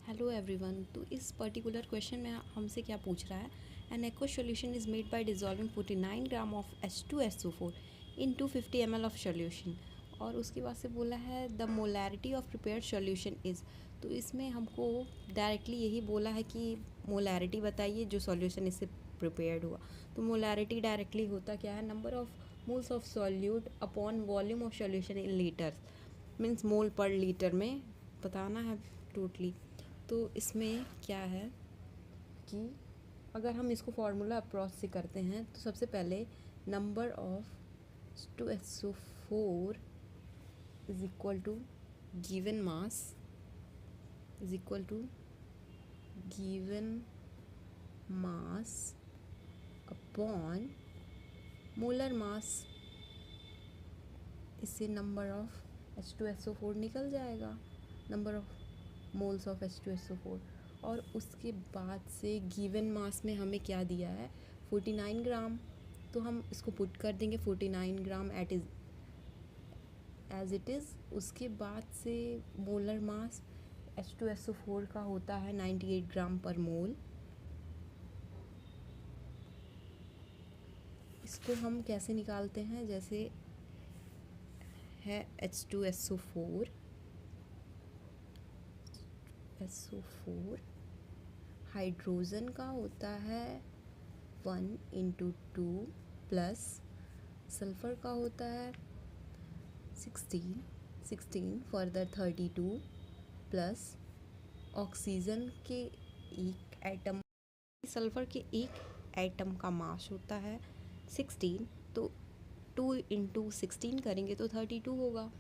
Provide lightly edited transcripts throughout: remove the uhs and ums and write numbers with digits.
Hello everyone. तो इस particular question में हमसे क्या पूछ रहा है, an aqueous solution is made by dissolving 49 gram of H2SO4 in 250 ml of solution. और उसके बाद से बोला है the molarity of prepared solution is. तो इसमें हमको डायरेक्टली यही बोला है कि मोलैरिटी बताइए जो सॉल्यूशन इससे प्रिपेयर्ड हुआ। तो मोलैरिटी डायरेक्टली होता क्या है, number of moles of solute upon volume of solution in liters, means mole पर लीटर में बताना है टोटली। तो इसमें क्या है कि अगर हम इसको फार्मूला अप्रॉच से करते हैं तो सबसे पहले number of H2SO4 is equal to given mass is equal to given mass upon molar mass. इससे नंबर ऑफ H2SO4 निकल जाएगा, number of moles of H2SO4। और उसके बाद से गिवन मास में हमें क्या दिया है, 49 ग्राम। तो हम इसको पुट कर देंगे 49 ग्राम एज इट इज़। उसके बाद से मोलर मास H2SO4 का होता है 98 ग्राम पर मोल। इसको हम कैसे निकालते हैं, जैसे है H2SO4 हाइड्रोजन का होता है 1/2 प्लस सल्फ़र का होता है 16 फर्दर 32 प्लस ऑक्सीजन के एक एटम, सल्फ़र के एक एटम का मास होता है 16। तो 2 × 16 करेंगे तो 32 होगा।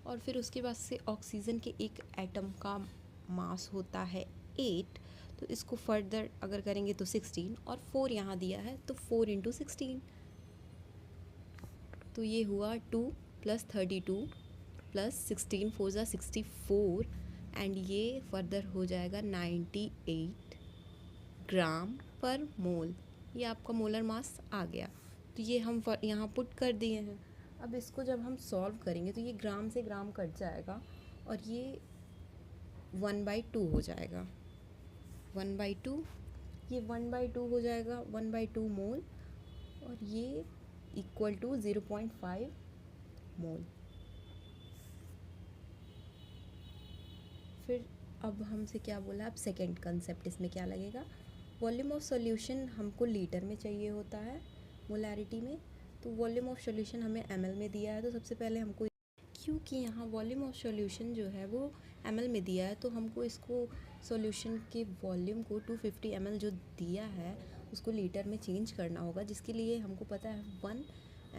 और फिर उसके बाद से ऑक्सीजन के एक एटम का मास होता है 8। तो इसको फर्दर अगर करेंगे तो 16 और 4 यहाँ दिया है तो 4 × 16। तो ये हुआ 2 + 32 + 16 4 = 64 एंड ये फर्दर हो जाएगा 98 ग्राम पर मोल। ये आपका मोलर मास आ गया। तो ये हम यहाँ पुट कर दिए हैं। अब इसको जब हम सॉल्व करेंगे तो ये ग्राम से ग्राम कट जाएगा और ये 1/2 हो जाएगा। 1/2 ये 1/2 हो जाएगा, 1/2 मोल, और ये इक्वल टू 0.5 मोल। फिर अब हमसे क्या बोला, अब सेकेंड कंसेप्ट इसमें क्या लगेगा, वॉल्यूम ऑफ सॉल्यूशन हमको लीटर में चाहिए होता है मोलैरिटी में। तो वॉल्यूम ऑफ सॉल्यूशन हमें ml में दिया है। तो सबसे पहले हमको, क्योंकि यहाँ वॉल्यूम ऑफ सॉल्यूशन जो है वो ml में दिया है, तो हमको इसको सॉल्यूशन के वॉल्यूम को 250 ml जो दिया है उसको लीटर में चेंज करना होगा, जिसके लिए हमको पता है 1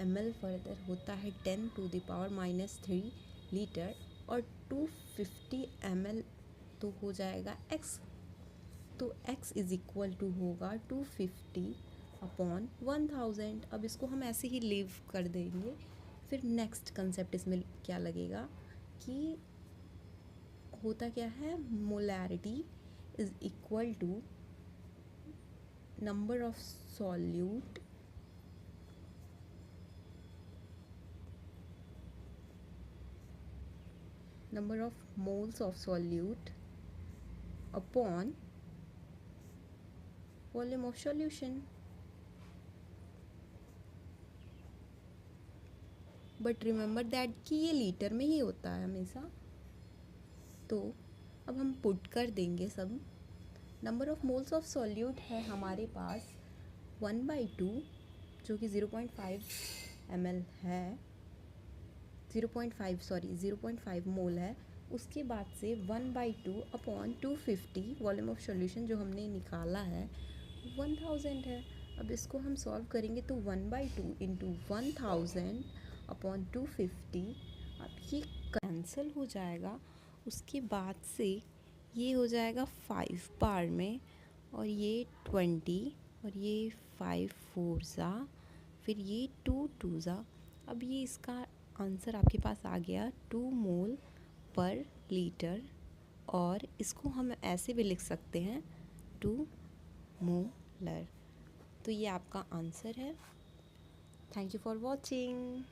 ml फर्दर होता है 10⁻³ लीटर और 250 ml तो हो जाएगा x। तो x इज इक्वल टू होगा 250/1000। अब इसको हम ऐसे ही लीव कर देंगे। फिर नेक्स्ट कंसेप्ट इसमें क्या लगेगा कि होता क्या है, molarity is equal to number of solute number of moles of solute upon volume of solution. But remember that कि ये लीटर में ही होता है हमेशा। तो अब हम पुट कर देंगे सब। Number of moles of solute है हमारे पास 1/2 जो कि 0.5 ml है, 0.5 मोल है। उसके बाद से 1/2/250 वॉल्यूम ऑफ सॉल्यूशन जो हमने निकाला है 1000 है। अब इसको हम सॉल्व करेंगे तो 1/2 × 1000/250, अब ये कैंसिल हो जाएगा। उसके बाद से ये हो जाएगा 5 बार में, और ये 20, और ये 5 4 ज़ा, फिर ये 2 2 ज़ा। अब ये इसका आंसर आपके पास आ गया 2 मोल पर लीटर, और इसको हम ऐसे भी लिख सकते हैं 2 मोलर। तो ये आपका आंसर है। Thank you for watching.